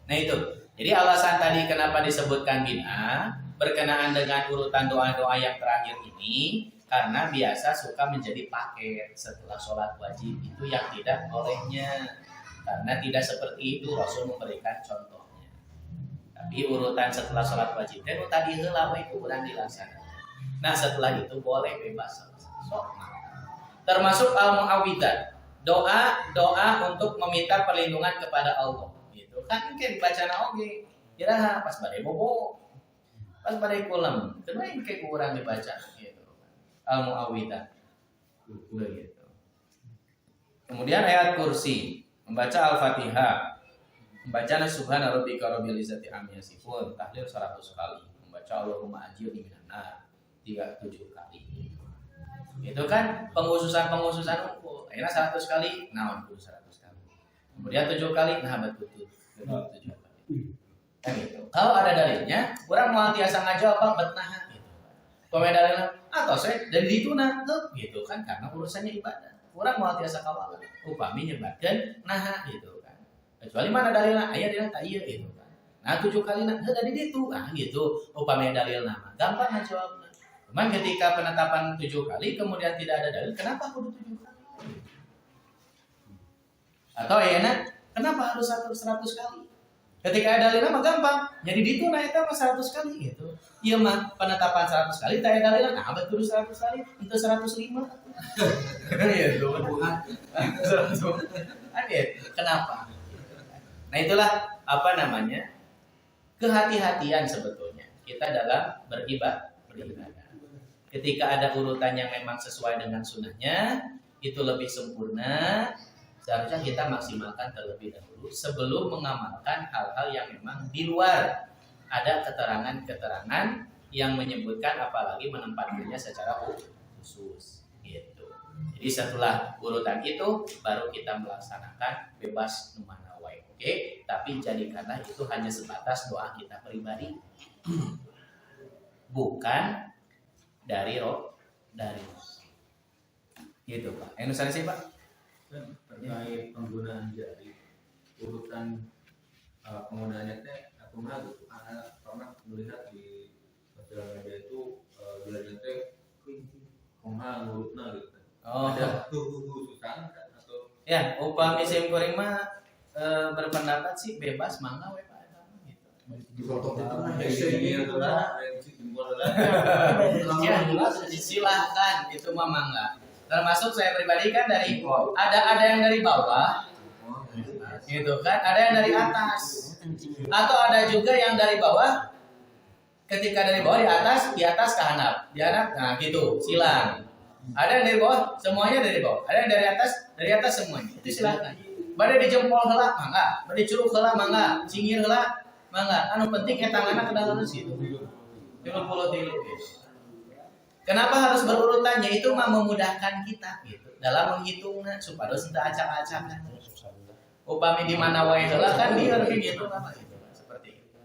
Nah, itu. Jadi alasan tadi kenapa disebutkan bid'ah berkenaan dengan urutan doa-doa yang terakhir ini karena biasa suka menjadi paket setelah sholat wajib itu yang tidak olehnya. Karena tidak seperti itu Rasul memberikan contohnya. Tapi urutan setelah sholat wajib itu tadi heula we kurang dilaksanakan. Nah setelah itu boleh bebas. Termasuk al-mu'awwidzat, doa untuk meminta perlindungan kepada Allah. Gitu kan mungkin bacana oge. Kira pas bade bobo, pas bade kulam, kedua yang kayak kurang dibaca. Gitu. Al-mu'awwidzat. Gitu. Kemudian ayat kursi. Membaca Al-Fatihah, membaca Subhana rabbika rabbil izzati amma yasifun, tahlil 100 kali, membaca Allahumma ajirni minan nar 37 kali. Itu kan penghususan unggul. Akhirnya 100 kali, naon kudu 100 kali. Kemudian 7 kali, nah betul 7 kali. Kan gitu. Kalau ada dalilnya, urang moal tiasa ngajawab betnaha gitu. Pome dalilna atau saya dari dituna gitu kan karena urusannya ibadah. Urang moal tiasa kawal. Upami nyebatkeun naha gitu kan. Kecuali mana dalilna aya dina ta ieu gitu kan. Nah 7 kali nah dari ditu gitu. Upami dalil nama gampang ngajawabna. Cuman ketika penetapan 7 kali kemudian tidak ada dalil, kenapa kudu 7 kali? Atau ayeuna kenapa harus 100 kali? Ketika ada dalil mah gampang. Jadi ditu nah eta mah 100 kali gitu. Ieu mah penetapan 100 kali teh dalil nah abad kudu 100 kali, henteu 105. Ya, Tuhan. Kenapa? Nah, itulah apa namanya? Kehati-hatian sebetulnya kita dalam beribadah. Ketika ada urutan yang memang sesuai dengan sunnahnya, itu lebih sempurna. Seharusnya kita maksimalkan terlebih dahulu sebelum mengamalkan hal-hal yang memang di luar ada keterangan-keterangan yang menyebutkan apalagi menempatkannya secara khusus. Gitu. Jadi setelah urutan itu baru kita melaksanakan bebas numana wae. Oke, tapi jadikanlah itu hanya sebatas doa kita pribadi. Bukan dari roh. Gitu, Pak. Anu sih, Pak? Terkait penggunaan jari, urutan penggunaannya teh aku pernah melihat di sosial media itu jari teh kumaha ngurutna gitu. Oh. Ada khususan atau ya, upami sim kuring mah berpendapat sih bebas mangga we Pak gitu. Di foto itu mah Ya, silahkan itu mah mangga. Termasuk saya pribadi kan dari ada yang dari bawah gitu kan, ada yang dari atas. Atau ada juga yang dari bawah ketika dari bawah di atas ke handap. Di handap nah gitu, silang. Ada yang dari bawah, semuanya dari bawah. Ada yang dari atas semuanya. Itu silakan. Bade di jempol heula mangga, bade curug heula mangga, cingir heula mangga. Anu penting eta tanganna ke dalam situ. 33. Kenapa harus berurutan? Yaitu memudahkan kita gitu dalam menghitungnya supaya tidak acak-acakan. Upami di mana wae heula kan biar gitu apa gitu. Seperti itu.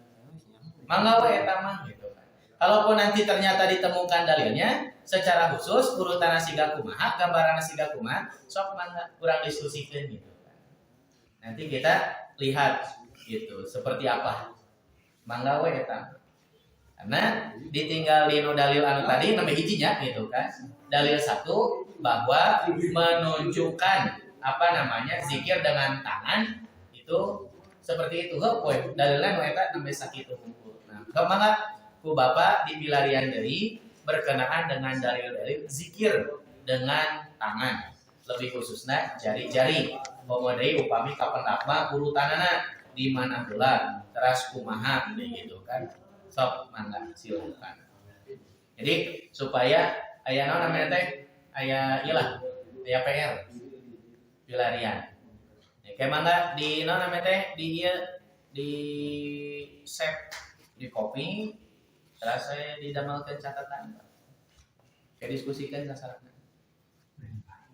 Mangga wae eta mah gitu kan. Kalaupun nanti ternyata ditemukan dalilnya secara khusus urutan siga kumaha, gambaran siga kumaha, sok mangga kurang diskusikan gitu kan. Nanti kita lihat Itu seperti apa? Mangga we eta. Karena ditinggal di dalil anu tadi namanya hijinya gitu kan. Dalil satu bahwa menunjukkan apa namanya zikir dengan tangan itu seperti itu. Heuh poe dalilna nu eta nembe sakitu hungkul. Nah, mangga ku Bapak di pilarian deui berkenaan dengan dalil-dalil zikir dengan tangan. Lebih khususnya jari-jari. Pemadai upami kapendakma urutanana di mana heula teras kumaha gitu kan. Sok mangga silakan. Jadi supaya aya naon namanya teh aya iyalah aya PR pilarian. Ya, kayak mangga di naon namanya teh di ieu di save di copy terus saya didamelkeun catatan. Kayak diskusikan sasaranna.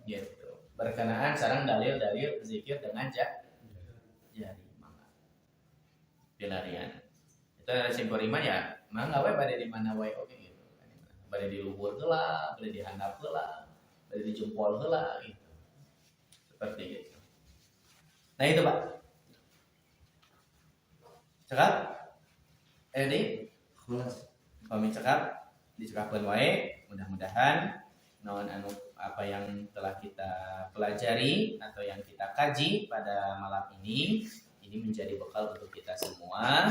Gitu. Berkenaan sareng dalil-dalil zikir dengan jari mangga. Pilarian. Itu simporima ya, mangga we bade di mana we oke gitu. Bade di luhur heula, bade di handap heula, bade di jempol heula gitu. Seperti itu. Nah itu, Pak. Cekap? Edi? Kami cekap, dicekapkeun wae, mudah-mudahan naon anu apa yang telah kita pelajari atau yang kita kaji pada malam ini menjadi bekal untuk kita semua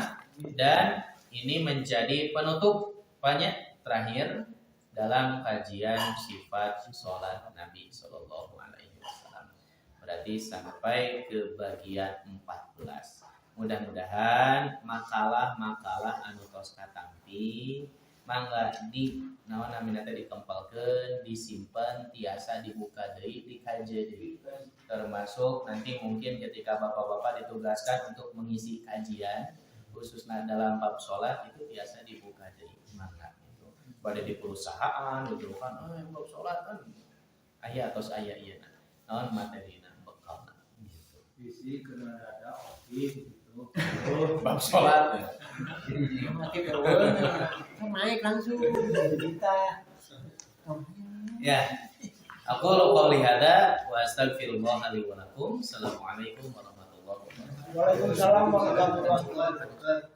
dan ini menjadi penutup banyak terakhir dalam kajian sifat sholat Nabi Shallallahu Alaihi Wasallam. Berarti sampai ke bagian 14. Mudah-mudahan makalah-makalah anu tos katampi mangga di naon namina teh dikempalkeun, disimpan, tiasa dibuka deui, dikaji deui. Termasuk nanti mungkin ketika bapak-bapak ditugaskan untuk mengisi kajian khususnya dalam bab sholat itu biasa dibuka deui mangga itu. Pada di perusahaan gitu kan, bab sholat kan aya tos aya ieu naon materina bekalna gitu. Visi kena ada office gitu. Bab sholat ya. Mati berwon, naik langsung kita. Ya, aku qouli hada wa astaghfirullah li wa lakum. Assalamualaikum warahmatullahi wabarakatuh. Waalaikumsalam warahmatullahi wabarakatuh.